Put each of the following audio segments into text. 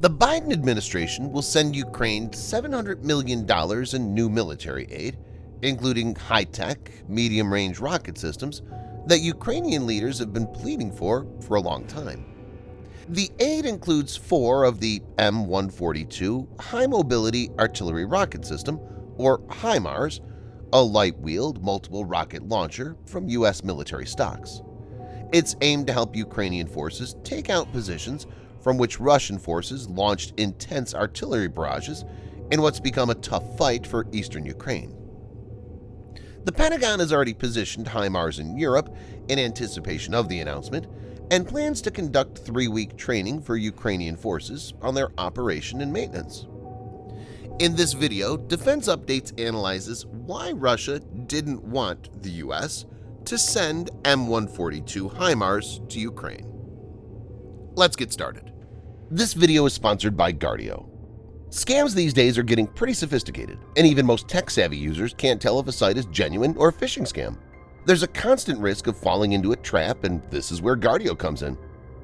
The Biden administration will send Ukraine $700 million in new military aid, including high-tech, medium-range rocket systems that Ukrainian leaders have been pleading for a long time. The aid includes 4 of the M142 High-Mobility Artillery Rocket System, or HIMARS, a light-wheeled multiple rocket launcher from U.S. military stocks. It's aimed to help Ukrainian forces take out positions from which Russian forces launched intense artillery barrages in what's become a tough fight for eastern Ukraine. The Pentagon has already positioned HIMARS in Europe in anticipation of the announcement and plans to conduct 3-week training for Ukrainian forces on their operation and maintenance. In this video, Defense Updates analyzes why Russia didn't want the U.S. to send M142 HIMARS to Ukraine. Let's get started. This video is sponsored by Guardio. Scams these days are getting pretty sophisticated, and even most tech-savvy users can't tell if a site is genuine or a phishing scam. There's a constant risk of falling into a trap, and this is where Guardio comes in.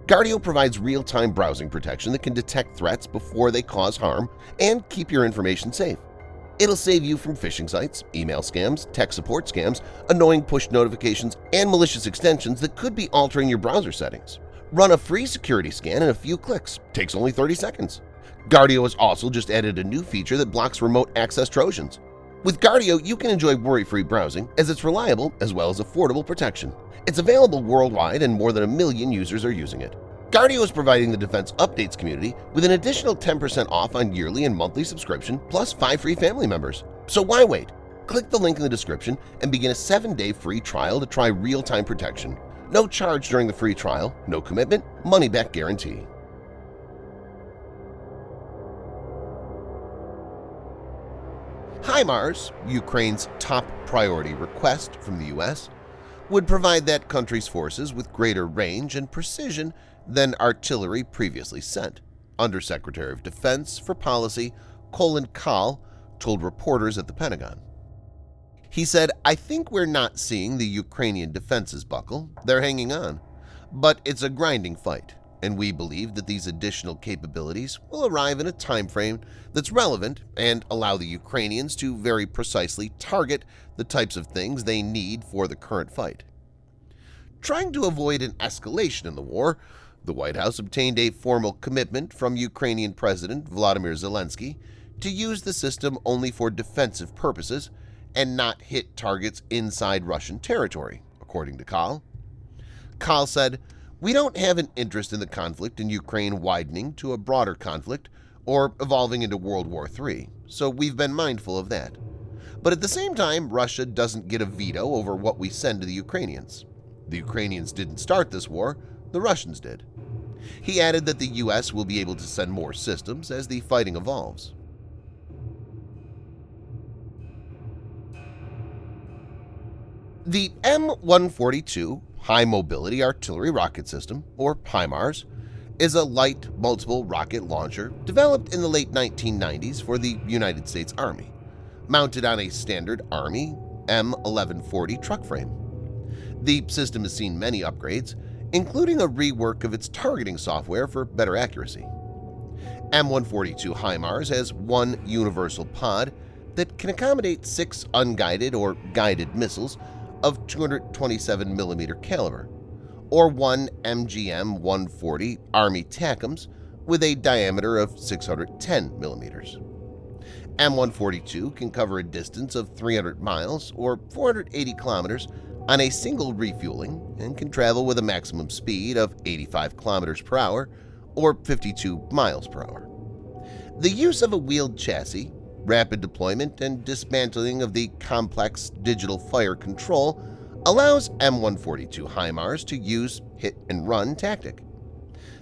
Guardio provides real-time browsing protection that can detect threats before they cause harm and keep your information safe. It'll save you from phishing sites, email scams, tech support scams, annoying push notifications, and malicious extensions that could be altering your browser settings. Run a free security scan in a few clicks. Takes only 30 seconds. Guardio has also just added a new feature that blocks remote access Trojans. With Guardio, you can enjoy worry-free browsing as it's reliable as well as affordable protection. It's available worldwide and more than 1 million users are using it. Guardio is providing the Defense Updates community with an additional 10% off on yearly and monthly subscription plus 5 free family members. So why wait? Click the link in the description and begin a 7-day free trial to try real-time protection. No charge during the free trial, no commitment, money-back guarantee. HIMARS, Ukraine's top priority request from the U.S., would provide that country's forces with greater range and precision than artillery previously sent, Undersecretary of Defense for Policy Colin Kahl told reporters at the Pentagon. He said, "I think we're not seeing the Ukrainian defenses buckle. They're hanging on. But it's a grinding fight, and we believe that these additional capabilities will arrive in a time frame that's relevant and allow the Ukrainians to very precisely target the types of things they need for the current fight." Trying to avoid an escalation in the war, the White House obtained a formal commitment from Ukrainian President Volodymyr Zelensky to use the system only for defensive purposes and not hit targets inside Russian territory, according to Kahl. Kahl said, "We don't have an interest in the conflict in Ukraine widening to a broader conflict or evolving into World War III, so we've been mindful of that. But at the same time, Russia doesn't get a veto over what we send to the Ukrainians. The Ukrainians didn't start this war, the Russians did." He added that the U.S. will be able to send more systems as the fighting evolves. The M142 High Mobility Artillery Rocket System, or HIMARS, is a light multiple rocket launcher developed in the late 1990s for the United States Army, mounted on a standard Army M1140 truck frame. The system has seen many upgrades, including a rework of its targeting software for better accuracy. M142 HIMARS has one universal pod that can accommodate 6 unguided or guided missiles of 227mm caliber, or 1 MGM-140 Army TACMS with a diameter of 610mm. M142 can cover a distance of 300 miles or 480 kilometers on a single refueling and can travel with a maximum speed of 85 kilometers per hour or 52 miles per hour. The use of a wheeled chassis, rapid deployment, and dismantling of the complex digital fire control allows M142 HIMARS to use hit-and-run tactic.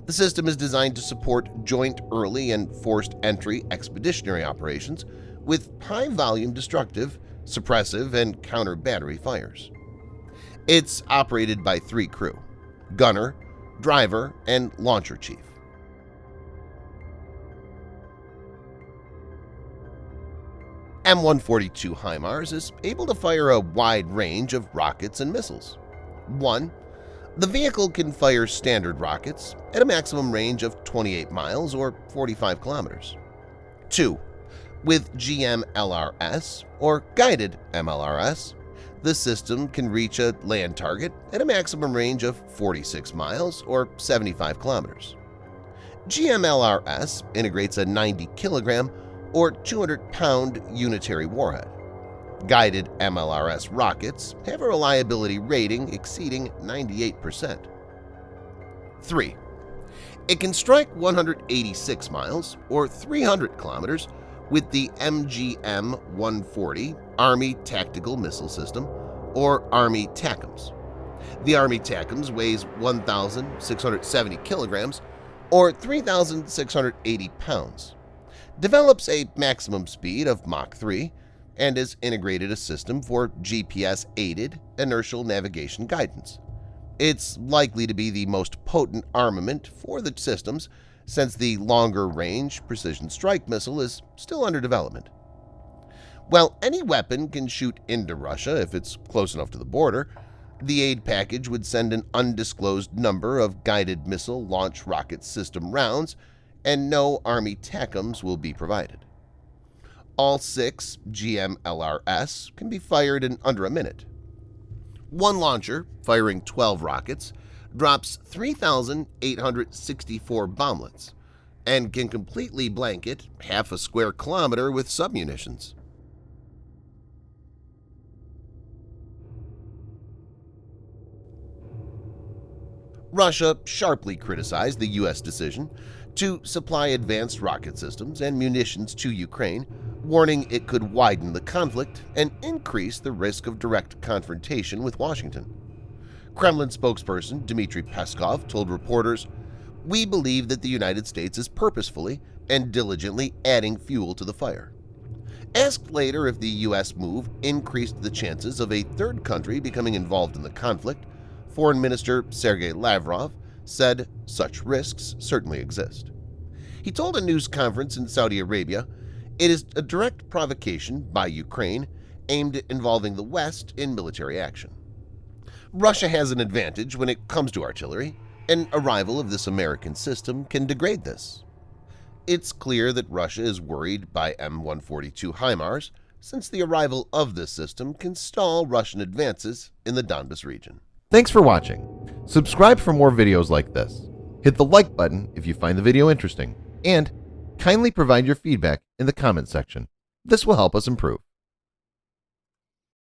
The system is designed to support joint early and forced entry expeditionary operations with high-volume destructive, suppressive, and counter-battery fires. It's operated by 3 crew: gunner, driver, and launcher chief. M142 HIMARS is able to fire a wide range of rockets and missiles. 1. The vehicle can fire standard rockets at a maximum range of 28 miles or 45 kilometers. 2. With GMLRS or Guided MLRS, the system can reach a land target at a maximum range of 46 miles or 75 kilometers. GMLRS integrates a 90-kilogram or 200-pound unitary warhead. Guided MLRS rockets have a reliability rating exceeding 98%. 3. It can strike 186 miles or 300 kilometers with the MGM-140 Army Tactical Missile System, or Army TACMS. The Army TACMS weighs 1,670 kilograms or 3,680 pounds, develops a maximum speed of Mach 3, and has integrated a system for GPS-aided inertial navigation guidance. It's likely to be the most potent armament for the systems since the longer-range precision strike missile is still under development. While any weapon can shoot into Russia if it's close enough to the border, the aid package would send an undisclosed number of guided missile launch rocket system rounds, and no Army TACMS will be provided. All 6 GMLRS can be fired in under a minute. One launcher, firing 12 rockets, drops 3,864 bomblets and can completely blanket half a square kilometer with submunitions. Russia sharply criticized the U.S. decision to supply advanced rocket systems and munitions to Ukraine, warning it could widen the conflict and increase the risk of direct confrontation with Washington. Kremlin spokesperson Dmitry Peskov told reporters, "We believe that the United States is purposefully and diligently adding fuel to the fire." Asked later if the U.S. move increased the chances of a third country becoming involved in the conflict, Foreign Minister Sergei Lavrov said such risks certainly exist. He told a news conference in Saudi Arabia, "It is a direct provocation by Ukraine aimed at involving the West in military action. Russia has an advantage when it comes to artillery. An arrival of this American system can degrade this." It's clear that Russia is worried by M142 HIMARS, since the arrival of this system can stall Russian advances in the Donbas region. Thanks for watching. Subscribe for more videos like this. Hit the like button if you find the video interesting, and kindly provide your feedback in the comment section. This will help us improve.